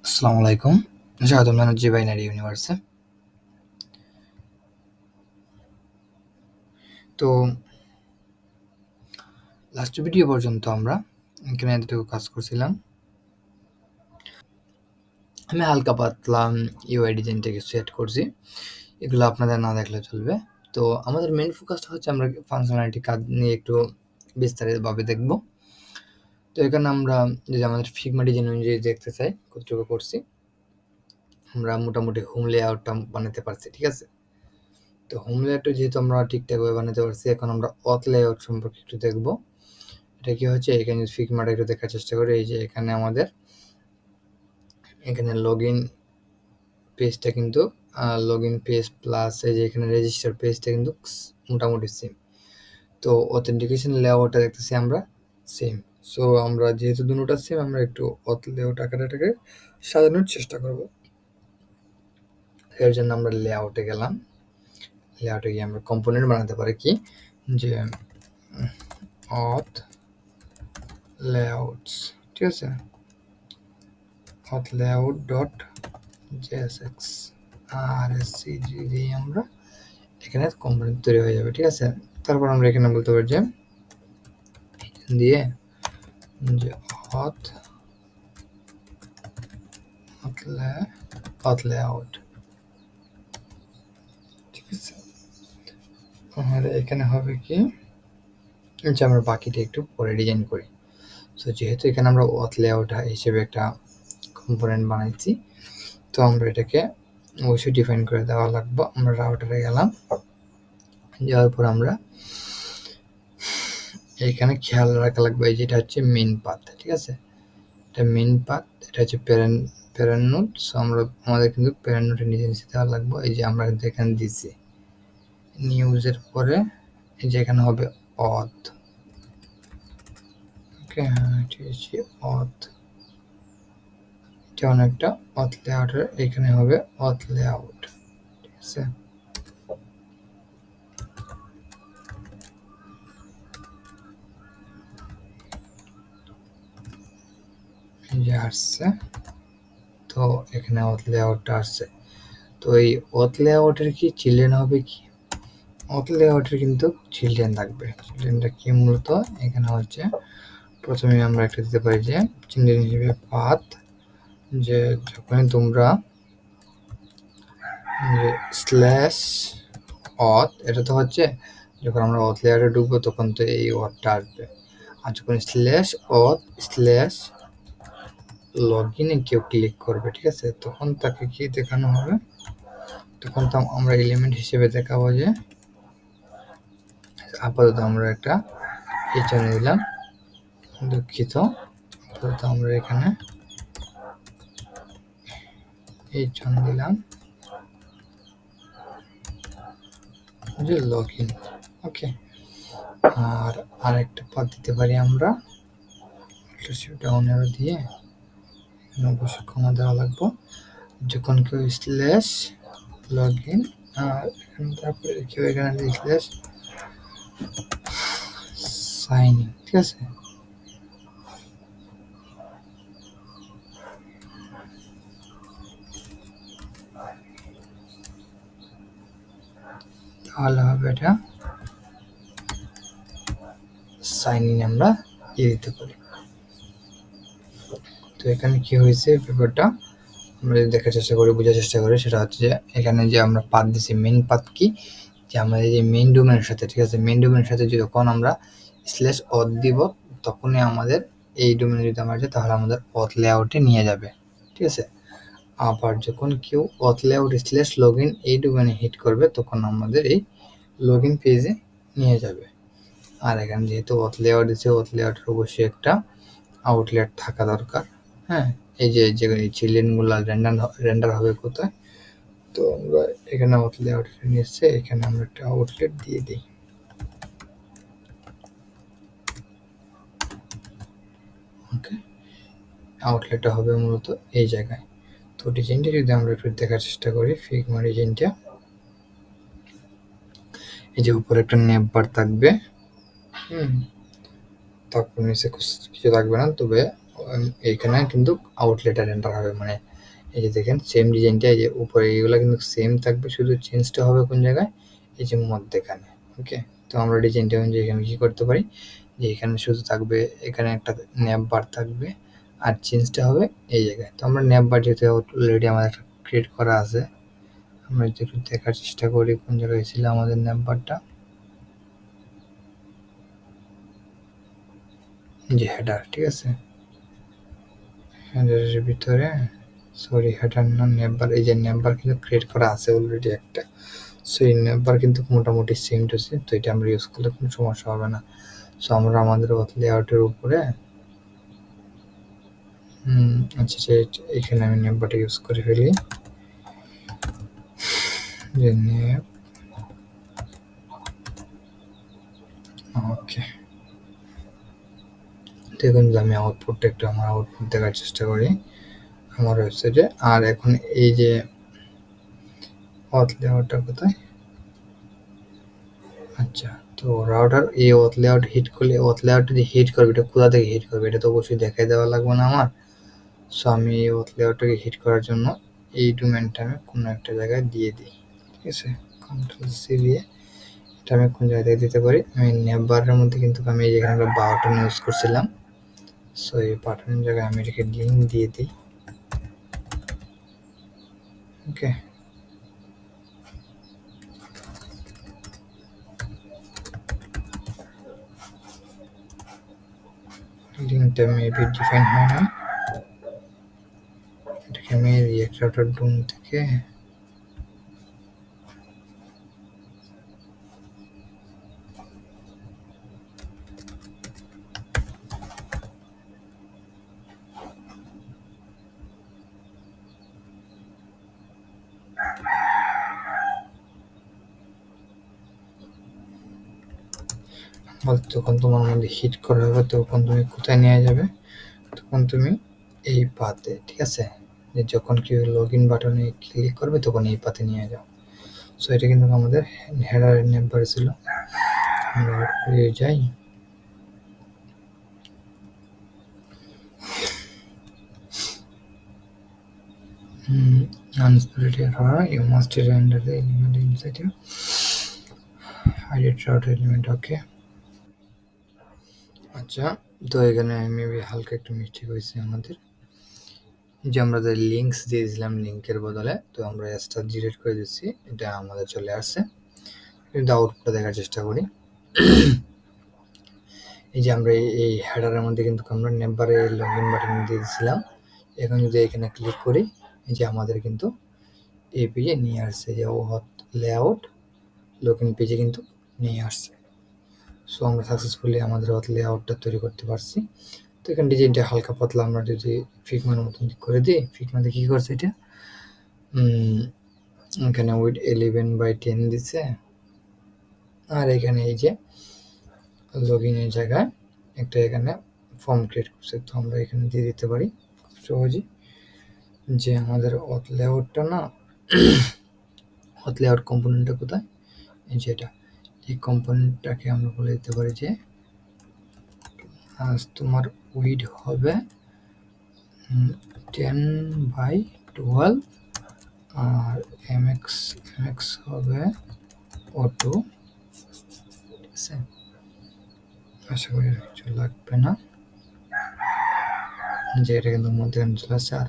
আসসালামু আলাইকুম। স্বাগতম জানাচ্ছি বাইনারি ইউনিভার্সে। তো লাস্ট ভিডিও পর্যন্ত আমরা এখানে এতটুকু কাজ করছিলাম। আমি হালকা পাতলা ইউআই ডিজাইনটা কিছু সেট করছি। এগুলো আপনাদের না দেখলে চলবে। তো আমাদের মেইন ফোকাসটা হচ্ছে আমরা ফাংশনালিটি কাজ নিয়ে একটু বিস্তারিতভাবে দেখব। তো এখানে আমরা যদি আমাদের ফিগমা ডিজাইন অনুযায়ী দেখতে চাই কতটুকু করছি, আমরা মোটামুটি হোম লেআউটটা বানাতে পারছি, ঠিক আছে? তো হোম লেআউটটা যেহেতু আমরা ঠিকঠাকভাবে বানাতে পারছি, এখন আমরা অথ লেআউট সম্পর্কে একটু দেখবো। এটা কি হচ্ছে, এখানে ফিগমাটা একটু দেখার চেষ্টা করি। এই যে এখানে আমাদের এখানে লগইন পেজটা কিন্তু লগইন পেজ প্লাস এই যে এখানে রেজিস্টার পেজটা কিন্তু মোটামুটি সেম। তো অথেন্টিকেশন লেআউটটা দেখতেছি আমরা সেম। সো আমরা যেহেতু দুটোটা সেম, আমরা একটু অথ লেআউট আকারটাকে সাজানোর চেষ্টা করব। এর জন্য আমরা লেআউটে গেলাম। লেআউটে গিয়ে আমরা কম্পোনেন্ট বানাতে পারি কি, যে অথ লেআউটস, ঠিক আছে? অথ লেআউট ডট JSX RSCG দিয়ে আমরা এখানে কম্পোনেন্ট তৈরি হয়ে যাবে, ঠিক আছে? তারপর আমরা এখানে বলতে পারি যে দিয়ে যে অথ লেআউট, ঠিক আছে? আর এখানে হবে কি, যে আমরা বাকিটা একটু পরে ডিজাইন করি। সো যেহেতু এখানে আমরা অথ লেআউট হিসেবে একটা কম্পোনেন্ট বানাইছি, তো আমরা এটাকে অবশ্যই ডিফাইন করে দেওয়া লাগবে। আমরা রাউটারে গেলাম, যাওয়ার পর আমরা এখানে খেয়াল রাখা লাগবে যেটা হচ্ছে মেইন পাথ, ঠিক আছে? এটা মেইন পাথ, এটা হচ্ছে প্যারেন্ট নোড। সো আমাদের কিন্তু প্যারেন্ট নোডের নিচে দেওয়া লাগবে। এই যে আমরা কিন্তু এখানে দিচ্ছি নিউজের পরে এই যে এখানে হবে অথ, ওকে? হ্যাঁ, এটা হচ্ছে অথ। এটা অনেকটা অথ লেআউটের, এখানে হবে অথ লেআউট, ঠিক আছে? এই যে আসছে, তো এখানে অথ লেআউটটা আসছে। তো এই অথ লেআউটের কি চিলড্রেন হবে কি, অথ লেআউটের কিন্তু চিলড্রেন থাকবে। চিলড্রেনটা কি মূলত এখানে হচ্ছে, প্রথমে আমরা একটা দিতে পারি যে চিলড্রেন হিসেবে পাথ, যে যখনই তোমরা যে স্ল্যাশ অথ, এটা তো হচ্ছে যখন আমরা অথ লেয়ারে ঢুকবো তখন তো এই অথটা আসবে। আর যখন স্ল্যাশ অথ স্ল্যাশ লগ ইনে কেউ ক্লিক করবে, ঠিক আছে? তখন তাকে কি দেখানো হবে, তখন তো আমরা এলিমেন্ট হিসেবে দেখাবো যে, আপাতত আমরা একটা এইচএন দিলাম, দুঃখিত, আপাতত আমরা এখানে এইচএন দিলাম যে লগ ইন, ওকে? আর আরেকটা পাথ দিতে পারি আমরা ডাউন অ্যারো দিয়ে, এখানে অবশ্যই কমা দেওয়া লাগবে। যখন কেউ স্ল্যাশ লগ ইন, আর এখানে তারপরে কেউ এখানে স্ল্যাশ সাইন ইন, ঠিক আছে? তাহলে হবে এটা সাইন ইন আমরা দিতে পারি। তো এখানে কি হয়েছে ব্যাপারটা আমরা যদি দেখার চেষ্টা করি, বোঝার চেষ্টা করি, সেটা হচ্ছে যে এখানে যে আমরা পাথ দিছি, মেইন পাথ কি, যে আমাদের যে মেইন ডোমেনের সাথে, ঠিক আছে? মেইন ডোমেনের সাথে যখন আমরা স্ল্যাশ অথ দিব, তখনই আমাদের এই ডোমেনে যদি আমরা যাই তাহলে আমাদের অথ লেআউটে নিয়ে যাবে, ঠিক আছে? আবার যখন কেউ অথ লেআউট স্ল্যাশ লগ ইন এই ডোমেনে হিট করবে, তখন আমাদের এই লগ ইন পেজে নিয়ে যাবে। আর এখানে যেহেতু অথ লেআউট দিচ্ছে, অথ লেআউটের অবশ্যই একটা আউটলেট থাকা দরকার, হ্যাঁ? এই যে চিলড্রেনগুলো রেন্ডার হবে কোথায়, তো আমরা এখানে অথ লেআউট নিয়ে এসে এখানে আমরা একটা আউটলেট দিয়ে দিই, ওকে? আউটলেটটা হবে মূলত এই জায়গায়। তো ডিজাইনটা যদি আমরা একটু দেখার চেষ্টা করি, ফিগমা ডিজাইনটা, এই যে উপরে একটা নেপ বার থাকবে, তারপর নিচে কিছু থাকবে না, তবে এইখানে কিন্তু আউটলেটে রেন্ডার হবে, মানে এই যে দেখেন সেম ডিজাইনটা, এই যে উপরে এগুলো কিন্তু সেম থাকবে, শুধু চেঞ্জটা হবে কোন জায়গায়, এই যে মধ্যেখানে। ওকে, তো আমরা ডিজাইনটা অনুযায়ী এখানে কি করতে পারি, যে এখানে শুধু থাকবে, এখানে একটা ন্যাপ বার থাকবে, আর চেঞ্জটা হবে এই জায়গায়। তো আমরা ন্যাপ বার যেহেতু অলরেডি আমাদের ক্রিয়েট করা আছে, আমরা যদি একটু দেখার চেষ্টা করি কোন জায়গায় ছিল আমাদের ন্যাপ বারটা, যে হেডার, ঠিক আছে, হেডারের ভিতরে, সরি হেডার না, ন্যাপ বার, এই যে ন্যাপ বার কিন্তু ক্রিয়েট করা আছে অলরেডি একটা। সো এই ন্যাপ বার কিন্তু মোটামুটি সেম টু সেম, তো এটা আমরা ইউজ করলে কোনো সমস্যা হবে না। সো আমরা আমাদের লেআউটের উপরে আচ্ছা, যে এখানে আমি ন্যাপ বারটা ইউজ করে ফেলি, যে ন্যাপ, ওকে। দেখুন যে আমি আউটপুটটা একটু আমার আউটপুট দেখার চেষ্টা করি আমার ওয়েবসাইটে। আর এখন এই যে লেআউটটা কোথায়, আচ্ছা, তো রাউটার এই লেআউট হিট করলে লেআউটটা যে হিট করবে, এটা কোথা থেকে হিট করবে, এটা তো অবশ্যই দেখাই দেওয়া লাগবে না আমার। সো আমি এই লেআউটটাকে হিট করার জন্য এই ডোমেনটা আমি কোনো একটা জায়গায় দিয়ে দিই, ঠিক আছে, কন্ট্রোল সি দিয়ে এটা আমি কোন জায়গায় দিতে পারি, আমি ন্যাপ বারের মধ্যে কিন্তু আমি যেখানে একটা বাটন ইউজ করছিলাম, সো এই বাটনের জায়গায় আমি এটাকে লিঙ্ক দিয়ে দিই। ওকে, লিঙ্কটা মেবি ডিফাইন হয় না, এটাকে আমি রিঅ্যাক্ট রাউটার ডোম থেকে যখন তোমার মধ্যে হিট করা হবে তখন তুমি কোথায় নিয়ে যাবে, তখন তুমি এই পাতে, ঠিক আছে, যে যখন কেউ লগ ইন বাটনে ক্লিক করবে তখন এই পাতে নিয়ে যাও। সো এটা কিন্তু আমাদের হেডারের নেম্বার ছিল, আমরা আউটপুটে যাই, unsplit error, you must render the element inside your edit router element, ওকে। আচ্ছা, তো এখানে মেবি হালকা একটু মিস্টেক হয়েছে আমাদের, যে আমরা যে লিঙ্কস দিয়েছিলাম লিঙ্কের বদলে, তো আমরা এসটা ডিলিট করে দিচ্ছি, এটা আমাদের চলে আসছে। কিন্তু আউটপুটটা দেখার চেষ্টা করি, এই যে আমরা এই হেডারের মধ্যে কিন্তু আমরা নেম্বারে লগ ইন বাটন দিয়ে দিয়েছিলাম, এখন যদি এখানে ক্লিক করি, এই যে আমাদের কিন্তু এই পেজে নিয়ে আসছে, যে লেআউট লগ ইন পেজে কিন্তু নিয়ে আসছে। সো আমরা সাকসেসফুলি আমাদের লেআউটটা তৈরি করতে পারছি। তো এখানে ডিজাইনটা হালকা পাতলা আমরা যদি ফিগমার মতন করে দিই, ফিগমাতে কী করছে এটা, এখানে উইথ 11/10 দিচ্ছে, আর এখানে এই যে লগ ইনের জায়গায় একটা এখানে ফর্ম ক্রিয়েট করছে, তো আমরা এখানে দিয়ে দিতে পারি খুব সহজেই, যে আমাদের লেআউটটা না, লেআউট কম্পোনেন্টটা কোথায়, এই যেটা, এই কম্পোনেন্টটাকে আমরা বলে দিতে পারি যে তোমার উইড হবে 10/12, আর এমএক্স হবে O2, ঠিক আছে, আশা করি কিছু লাগবে না, যে এটা কিন্তু মধ্যখানে চলে আসছে। আর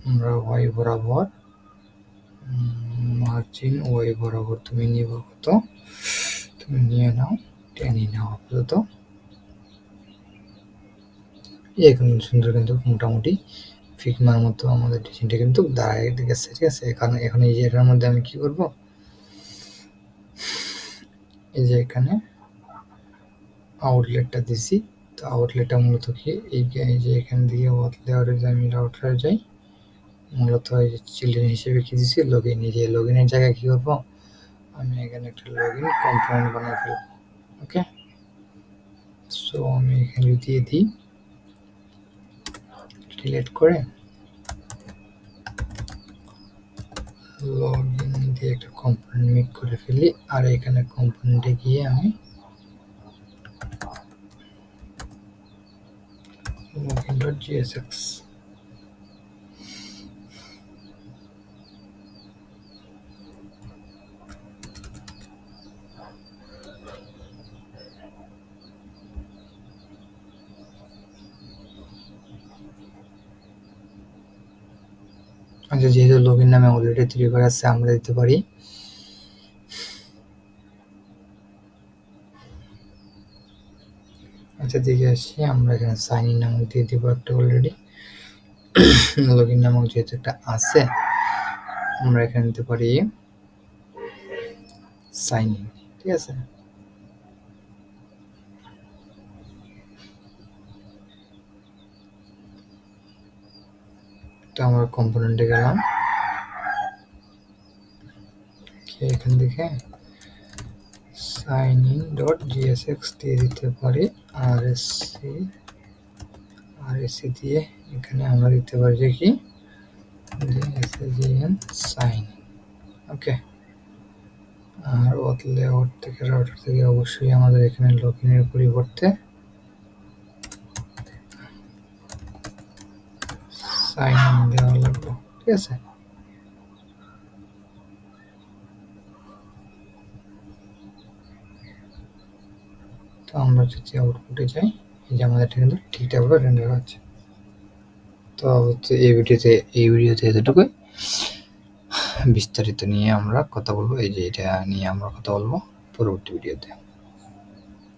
আমরা ওয়াই বরাবর মার্জিন ওয়াই বরাবর তুমি নিব কত, তুমি নিয়ে নাও 10ই নাও আপাতত। এখন সুন্দর কিন্তু মোটামুটি ফিগমার মতো আমাদের ডিজাইনটা কিন্তু দাঁড়ায় গেছে, ঠিক আছে। কারণ এখন এই যে এটার মধ্যে আমি কি করব, এই যে এখানে আউটলেটটা দিছি, তো আউটলেটটা মূলত কি, এই যে এখান দিয়ে লেআউটে আমি রাউটারে যাই, মূলত এই যে চিলড্রেন হিসেবে কি দিছি লগ ইন, এই যে লগ ইনের জায়গায় কি করবো, আমি এখানে একটা লগ ইন কম্পোনেন্ট বানিয়ে ফেলবো, ওকে। সো আমি এখানে দিয়ে দিই, ডিলিট করে লগ ইন দিয়ে একটা কম্পোনেন্ট মেক করে ফেলি, আর এখানে কম্পোনেন্টে গিয়ে আমি login.jsx আচ্ছা, যেহেতু লগইন নামে অলরেডি তৈরি করা আছে আমরা দিতে পারি আচ্ছা দেখে আসি, আমরা এখানে সাইন ইন নামক দিয়ে দিব একটা অলরেডি। লগইন নামক যেহেতু একটা আছে আমরা এখানে দিতে পারি সাইন ইন, ঠিক আছে। তো আমরা কম্পোনেন্টে গেলাম, এখান থেকে সাইন ইন ডট জিএসএক্স দিয়ে দিতে পারি আরএসসি দিয়ে এখানে আমরা দিতে পারি যে কি জিএসএন সাইন, ওকে। আর লেআউট থেকে রাউটার থেকে অবশ্যই আমাদের এখানে লগইনের পরিবর্তে সাইন ইন দেওয়া লাগবে, ঠিক আছে। তো আমরা যদি আউটপুটে যাই, এই যে আমাদের কিন্তু ঠিকঠাকভাবে রেন্ডার হচ্ছে। তো হচ্ছে এই ভিডিওতে এতটুকুই। বিস্তারিত নিয়ে আমরা কথা বলবো, এই যে এটা নিয়ে আমরা কথা বলবো পরবর্তী ভিডিওতে।